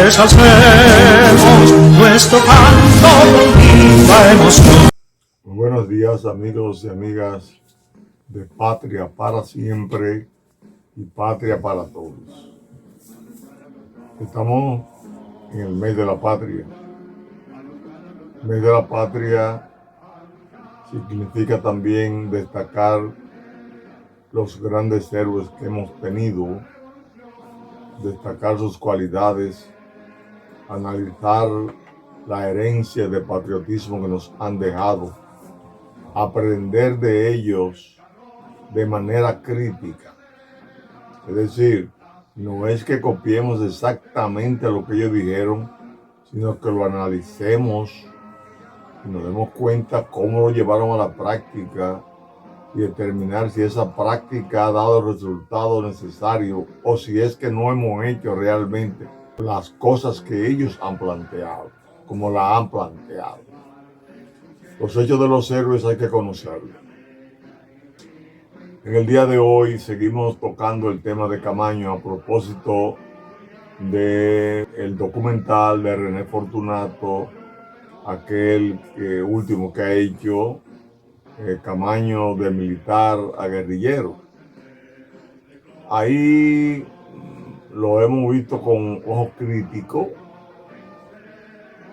ensalcemos nuestro canto con viva emoción. Muy buenos días, amigos y amigas de Patria para Siempre y Patria para Todos. Estamos en el mes de la patria. El mes de la patria significa también destacar los grandes héroes que hemos tenido, destacar sus cualidades, analizar la herencia de patriotismo que nos han dejado, aprender de ellos de manera crítica. Es decir, no es que copiemos exactamente lo que ellos dijeron, sino que lo analicemos y nos demos cuenta cómo lo llevaron a la práctica y determinar si esa práctica ha dado el resultado necesario o si es que no hemos hecho realmente las cosas que ellos han planteado, como la han planteado. Los hechos de los héroes hay que conocerlos. En el día de hoy seguimos tocando el tema de Camaño a propósito del documental de René Fortunato, aquel último que ha hecho Camaño de militar a guerrillero. Ahí lo hemos visto con ojos críticos,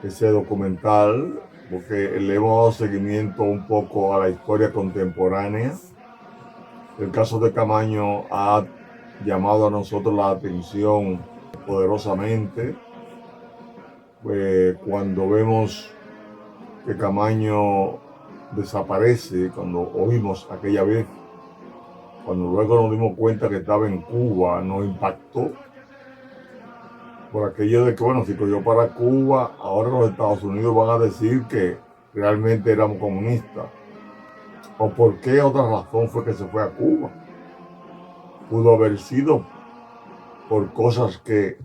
ese documental, porque le hemos dado seguimiento un poco a la historia contemporánea. El caso de Camaño ha llamado a nosotros la atención poderosamente. Cuando vemos que Camaño desaparece, cuando oímos aquella vez, cuando luego nos dimos cuenta que estaba en Cuba, nos impactó por aquello de que, bueno, si cogió para Cuba, ahora los Estados Unidos van a decir que realmente éramos comunistas. ¿O por qué otra razón fue que se fue a Cuba? Pudo haber sido por cosas que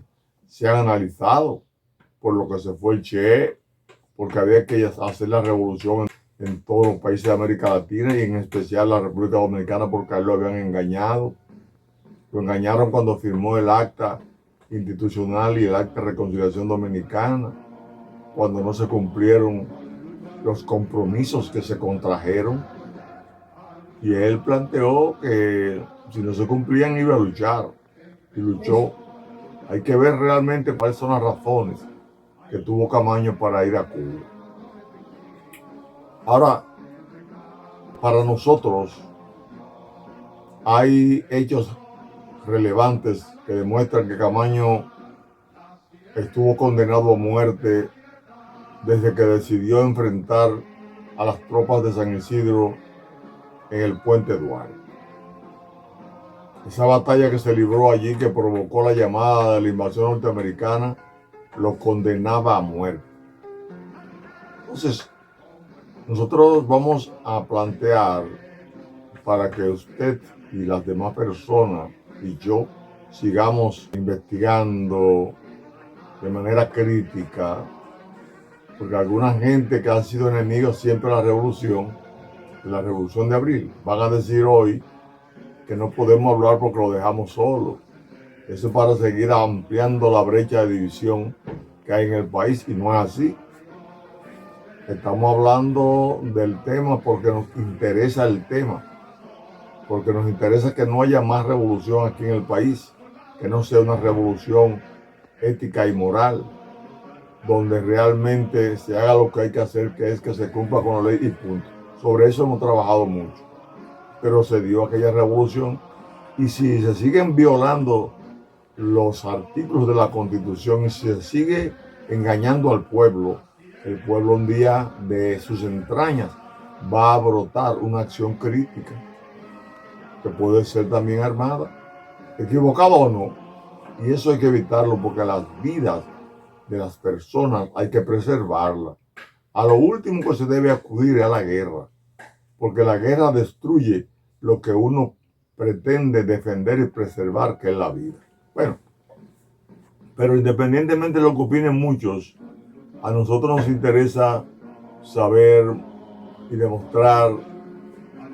se han analizado, por lo que se fue el Che, porque había que hacer la revolución en todos los países de América Latina y en especial la República Dominicana, porque a él lo habían engañado. Lo engañaron cuando firmó el acta institucional y el acta de reconciliación dominicana, cuando no se cumplieron los compromisos que se contrajeron. Y él planteó que si no se cumplían iba a luchar, y luchó. Hay que ver realmente cuáles son las razones que tuvo Camaño para ir a Cuba. Ahora, para nosotros hay hechos relevantes que demuestran que Camaño estuvo condenado a muerte desde que decidió enfrentar a las tropas de San Isidro en el Puente Duarte. Esa batalla que se libró allí, que provocó la llamada de la invasión norteamericana, lo condenaba a muerte. Entonces, nosotros vamos a plantear, para que usted y las demás personas y yo sigamos investigando de manera crítica, porque alguna gente que ha sido enemigos siempre de la revolución de abril, van a decir hoy que no podemos hablar porque lo dejamos solo. Eso es para seguir ampliando la brecha de división que hay en el país, y no es así. Estamos hablando del tema porque nos interesa el tema, porque nos interesa que no haya más revolución aquí en el país, que no sea una revolución ética y moral, donde realmente se haga lo que hay que hacer, que es que se cumpla con la ley y punto. Sobre eso hemos trabajado mucho, pero se dio aquella revolución, y si se siguen violando los artículos de la Constitución y si se sigue engañando al pueblo, el pueblo un día de sus entrañas va a brotar una acción crítica que puede ser también armada, equivocado o no, y eso hay que evitarlo, porque las vidas de las personas hay que preservarlas. A lo último que se debe acudir es a la guerra, porque la guerra destruye lo que uno pretende defender y preservar, que es la vida. Bueno, pero independientemente de lo que opinen muchos, a nosotros nos interesa saber y demostrar,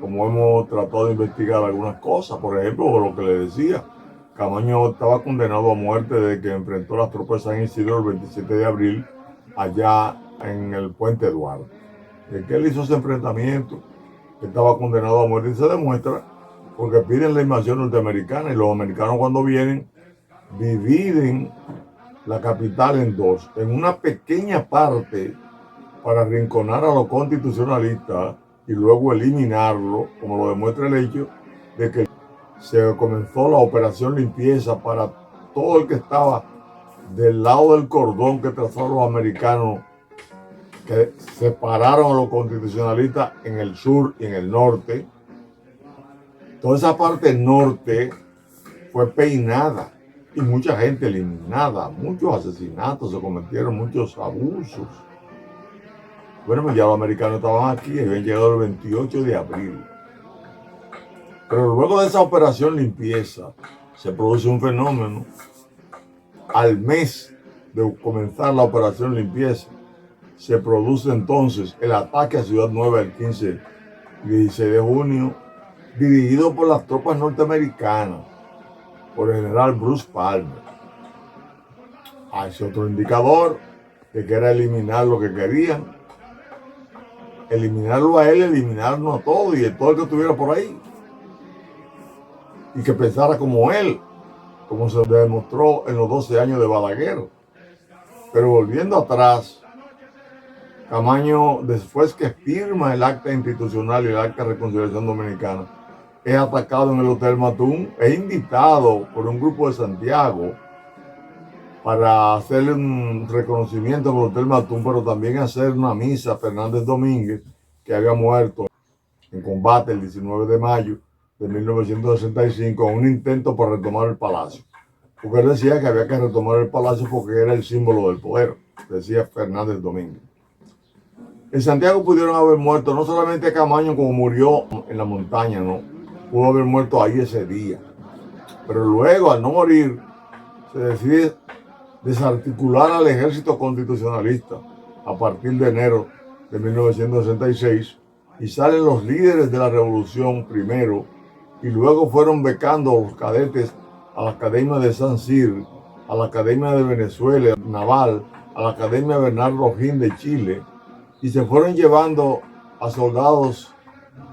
como hemos tratado de investigar algunas cosas, por ejemplo, lo que le decía, Camaño estaba condenado a muerte desde que enfrentó a las tropas de San Isidro el 27 de abril allá en el Puente Duarte. De que él hizo ese enfrentamiento, estaba condenado a muerte y se demuestra porque piden la invasión norteamericana y los americanos cuando vienen dividen la capital en dos, en una pequeña parte para arrinconar a los constitucionalistas y luego eliminarlo, como lo demuestra el hecho de que se comenzó la operación limpieza para todo el que estaba del lado del cordón que trazaron los americanos, que separaron a los constitucionalistas en el sur y en el norte. Toda esa parte norte fue peinada y mucha gente eliminada, muchos asesinatos se cometieron, muchos abusos. Bueno, pues ya los americanos estaban aquí y habían llegado el 28 de abril. Pero luego de esa operación limpieza, se produce un fenómeno. Al mes de comenzar la operación limpieza, se produce entonces el ataque a Ciudad Nueva el 15 y 16 de junio, dirigido por las tropas norteamericanas, por el general Bruce Palmer. Ese otro indicador de que era eliminar lo que querían, eliminarlo a él, eliminarnos a todos y a todo el que estuviera por ahí. Y que pensara como él, como se demostró en los 12 años de Balaguer. Pero volviendo atrás, Camaño, después que firma el acta institucional y el acta de reconciliación dominicana, es atacado en el Hotel Matún, es invitado por un grupo de Santiago para hacerle un reconocimiento en el Hotel Matún, pero también hacer una misa a Fernández Domínguez, que había muerto en combate el 19 de mayo de 1965, en un intento por retomar el palacio. Porque él decía que había que retomar el palacio porque era el símbolo del poder, decía Fernández Domínguez. En Santiago pudieron haber muerto no solamente Camaño como murió en la montaña, no, pudo haber muerto ahí ese día. Pero luego, al no morir, se decide desarticular al ejército constitucionalista a partir de enero de 1966 y salen los líderes de la revolución primero y luego fueron becando a los cadetes a la Academia de San Cyr, a la Academia de Venezuela Naval, a la Academia Bernardo O'Higgins de Chile y se fueron llevando a soldados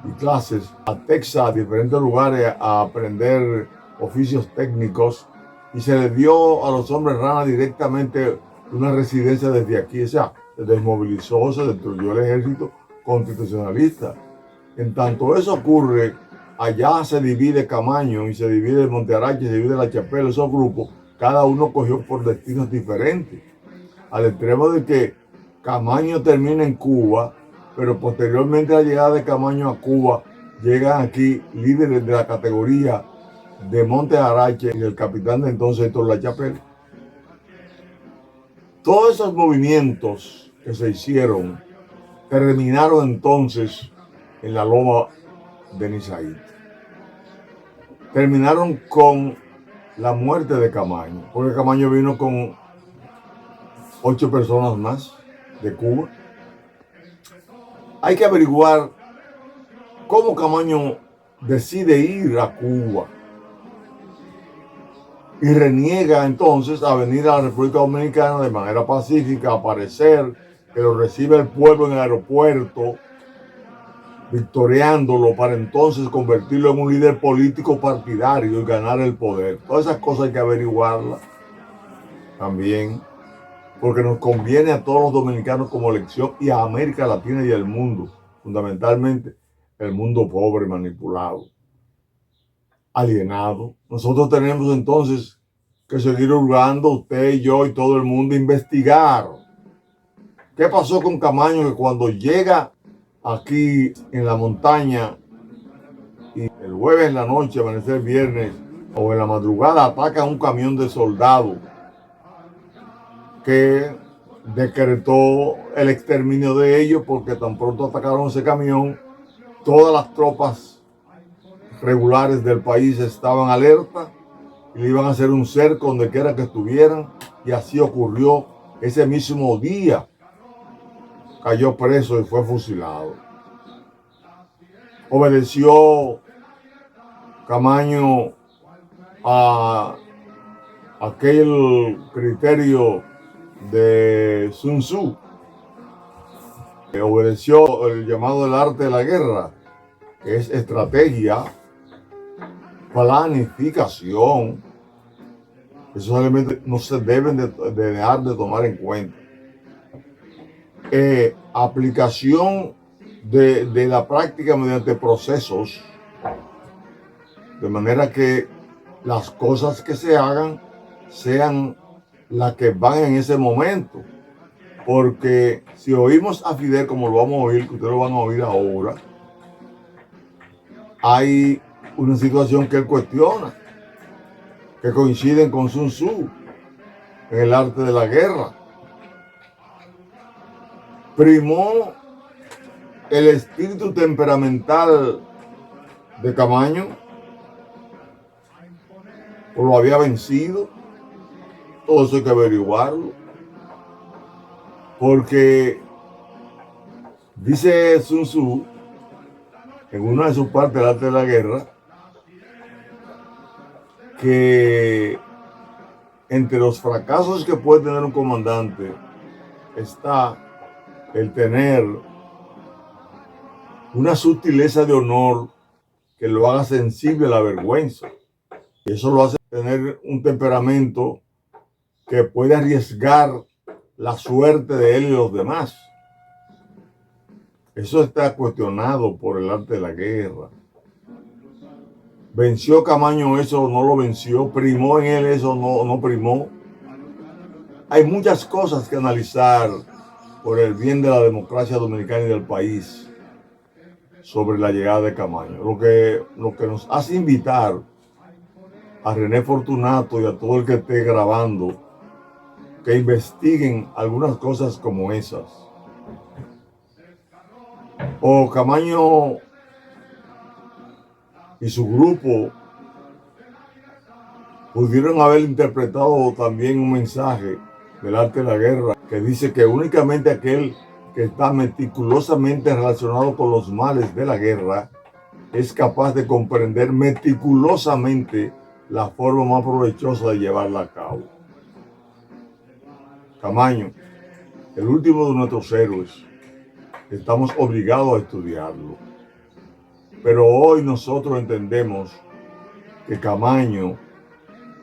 y clases a Texas, a diferentes lugares a aprender oficios técnicos y se les dio a los hombres rana directamente una residencia desde aquí, o sea, se desmovilizó, se destruyó el ejército constitucionalista. En tanto eso ocurre, allá se divide Camaño y se divide Monte Arache, se divide La Chapelle, esos grupos, cada uno cogió por destinos diferentes, al extremo de que Camaño termina en Cuba, pero posteriormente a la llegada de Camaño a Cuba, llegan aquí líderes de la categoría de Monte Arache y el capitán de entonces Héctor La Chapelle. Todos esos movimientos que se hicieron terminaron entonces en la loma de Nizaíte. Terminaron con la muerte de Camaño, porque Camaño vino con 8 personas más de Cuba. Hay que averiguar cómo Camaño decide ir a Cuba y reniega entonces a venir a la República Dominicana de manera pacífica, a aparecer, que lo recibe el pueblo en el aeropuerto, victoriándolo para entonces convertirlo en un líder político partidario y ganar el poder. Todas esas cosas hay que averiguarlas también, porque nos conviene a todos los dominicanos como lección y a América Latina y al mundo, fundamentalmente el mundo pobre, manipulado, alienado. Nosotros tenemos entonces que seguir hurgando, usted y yo y todo el mundo, investigar qué pasó con Camaño, que cuando llega aquí en la montaña y el jueves en la noche, amanecer viernes o en la madrugada, ataca un camión de soldados que decretó el exterminio de ellos porque tan pronto atacaron ese camión, todas las tropas regulares del país estaban alerta y le iban a hacer un cerco donde quiera que estuvieran y así ocurrió. Ese mismo día cayó preso y fue fusilado. Obedeció Camaño a aquel criterio de Sun Tzu, que obedeció el llamado del arte de la guerra, que es estrategia, planificación. Esos elementos no se deben de dejar de tomar en cuenta. Aplicación de la práctica mediante procesos, de manera que las cosas que se hagan sean las que van en ese momento. Porque si oímos a Fidel, como lo vamos a oír, que ustedes lo van a oír ahora, hay una situación que él cuestiona, que coinciden con Sun Tzu en el arte de la guerra. Primó el espíritu temperamental de Camaño, o lo había vencido. Todo eso hay que averiguarlo, porque dice Sun Tzu en una de sus partes del arte de la guerra que entre los fracasos que puede tener un comandante está el tener una sutileza de honor que lo haga sensible a la vergüenza. Y eso lo hace tener un temperamento que puede arriesgar la suerte de él y los demás. Eso está cuestionado por el arte de la guerra. ¿Venció Camaño eso o no lo venció? ¿Primó en él eso o no primó? Hay muchas cosas que analizar por el bien de la democracia dominicana y del país sobre la llegada de Camaño. Lo que nos hace invitar a René Fortunato y a todo el que esté grabando que investiguen algunas cosas como esas. O Camaño y su grupo pudieron haber interpretado también un mensaje del arte de la guerra que dice que únicamente aquel que está meticulosamente relacionado con los males de la guerra es capaz de comprender meticulosamente la forma más provechosa de llevarla a cabo. Camaño, el último de nuestros héroes, estamos obligados a estudiarlo. Pero hoy nosotros entendemos que Camaño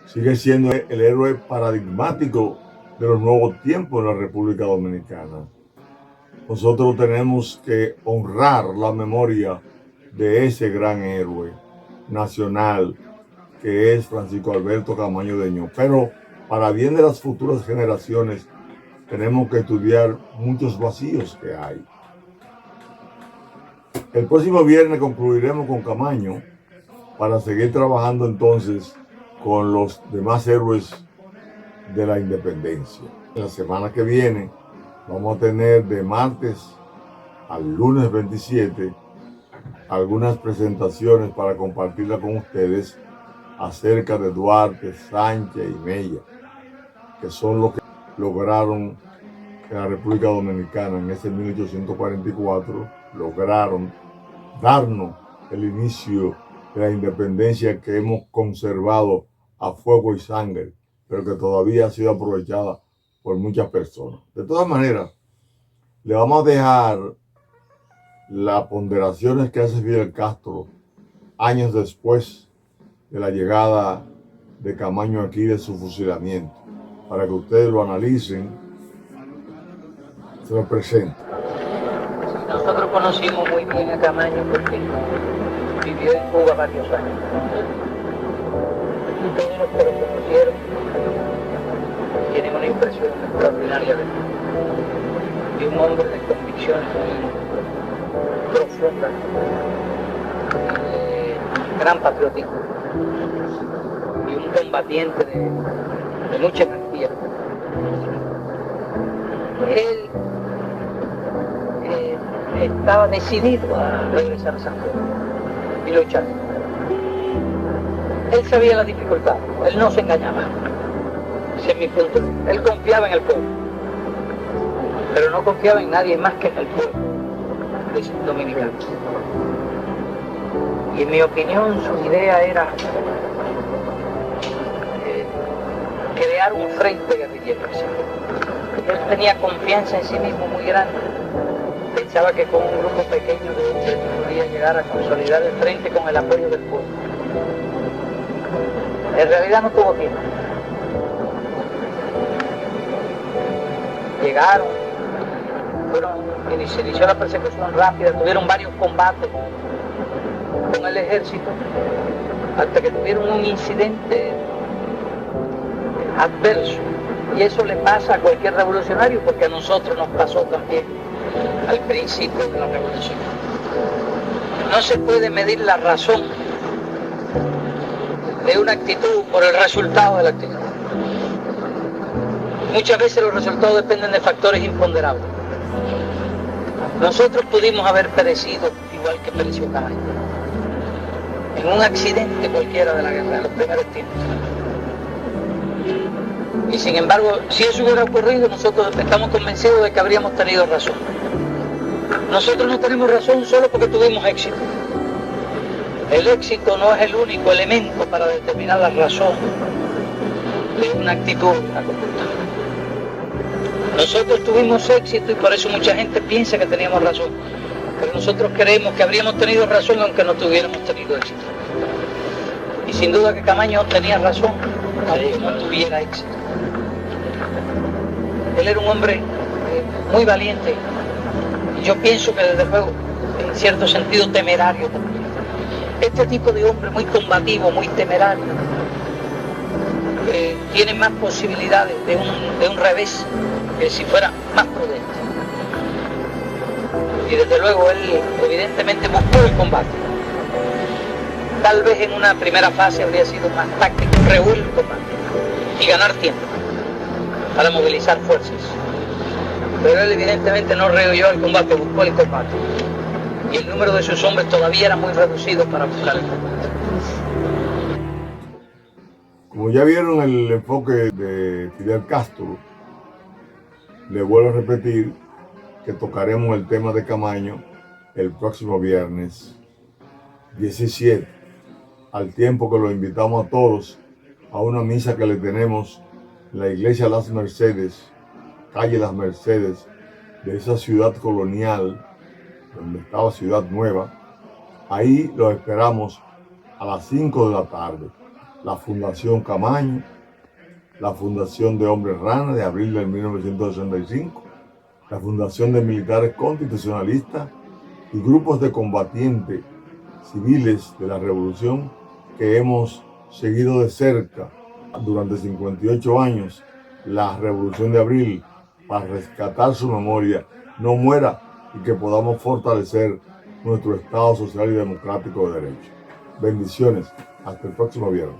sigue siendo el héroe paradigmático de los nuevos tiempos en la República Dominicana. Nosotros tenemos que honrar la memoria de ese gran héroe nacional que es Francisco Alberto Camaño Deño. Pero para bien de las futuras generaciones tenemos que estudiar muchos vacíos que hay. El próximo viernes concluiremos con Camaño para seguir trabajando entonces con los demás héroes de la independencia. La semana que viene vamos a tener de martes al lunes 27 algunas presentaciones para compartirla con ustedes acerca de Duarte, Sánchez y Mella, que son los que lograron en la República Dominicana en ese 1844, lograron darnos el inicio de la independencia que hemos conservado a fuego y sangre, pero que todavía ha sido aprovechada por muchas personas. De todas maneras, le vamos a dejar las ponderaciones que hace Fidel Castro años después de la llegada de Camaño aquí, de su fusilamiento, para que ustedes lo analicen. Se lo presento. Nosotros conocimos muy bien a Camaño porque vivió en Cuba varios años. Y todos los que lo conocieron tienen una impresión extraordinaria de un hombre de convicciones muy profundas, de gran patriotismo y un combatiente de mucha energía. Él estaba decidido a regresar a San Pedro y luchar. Él sabía la dificultad, él no se engañaba. Ese es mi punto. Él confiaba en el pueblo, pero no confiaba en nadie más que en el pueblo dominicano. Y en mi opinión su idea era crear un frente guerrillero. Él tenía confianza en sí mismo muy grande. Pensaba que con un grupo pequeño de hombres podía llegar a consolidar el frente con el apoyo del pueblo. En realidad no tuvo tiempo. Llegaron, se inició la persecución rápida, tuvieron varios combates con el ejército, hasta que tuvieron un incidente adverso. Y eso le pasa a cualquier revolucionario, porque a nosotros nos pasó también al principio de la revolución. No se puede medir la razón de una actitud por el resultado de la actitud. Muchas veces los resultados dependen de factores imponderables. Nosotros pudimos haber perecido igual que pereció Camaño, en un accidente cualquiera de la guerra, en los primeros tiempos. Y sin embargo, si eso hubiera ocurrido, nosotros estamos convencidos de que habríamos tenido razón. Nosotros no tenemos razón solo porque tuvimos éxito. El éxito no es el único elemento para determinar la razón de una actitud, de una conducta. Nosotros tuvimos éxito y por eso mucha gente piensa que teníamos razón. Pero nosotros creemos que habríamos tenido razón aunque no tuviéramos tenido éxito. Y sin duda que Camaño tenía razón aunque no tuviera éxito. Él era un hombre muy valiente. Y yo pienso que desde luego, en cierto sentido, temerario también. Este tipo de hombre muy combativo, muy temerario, tiene más posibilidades de un revés que si fuera más prudente. Y desde luego él evidentemente buscó el combate. Tal vez en una primera fase habría sido más táctico, rehuir el combate y ganar tiempo para movilizar fuerzas. Pero él evidentemente no rehuyó el combate, buscó el combate. Y el número de sus hombres todavía era muy reducido para buscar el combate. Como ya vieron el enfoque de Fidel Castro, les vuelvo a repetir que tocaremos el tema de Camaño el próximo viernes 17, al tiempo que los invitamos a todos a una misa que le tenemos en la iglesia Las Mercedes, calle Las Mercedes, de esa ciudad colonial, donde estaba Ciudad Nueva. Ahí los esperamos a las 5 de la tarde. La Fundación Camaño, la Fundación de Hombres Rana de abril de 1965, la Fundación de Militares Constitucionalistas y grupos de combatientes civiles de la Revolución que hemos seguido de cerca durante 58 años la Revolución de Abril, para rescatar su memoria, no muera y que podamos fortalecer nuestro Estado social y democrático de derecho. Bendiciones. Hasta el próximo viernes.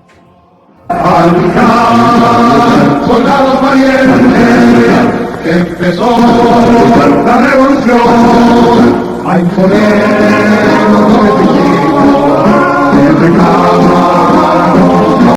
Soldados valientes, empezó la revolución, a imponer los beneficios que reclama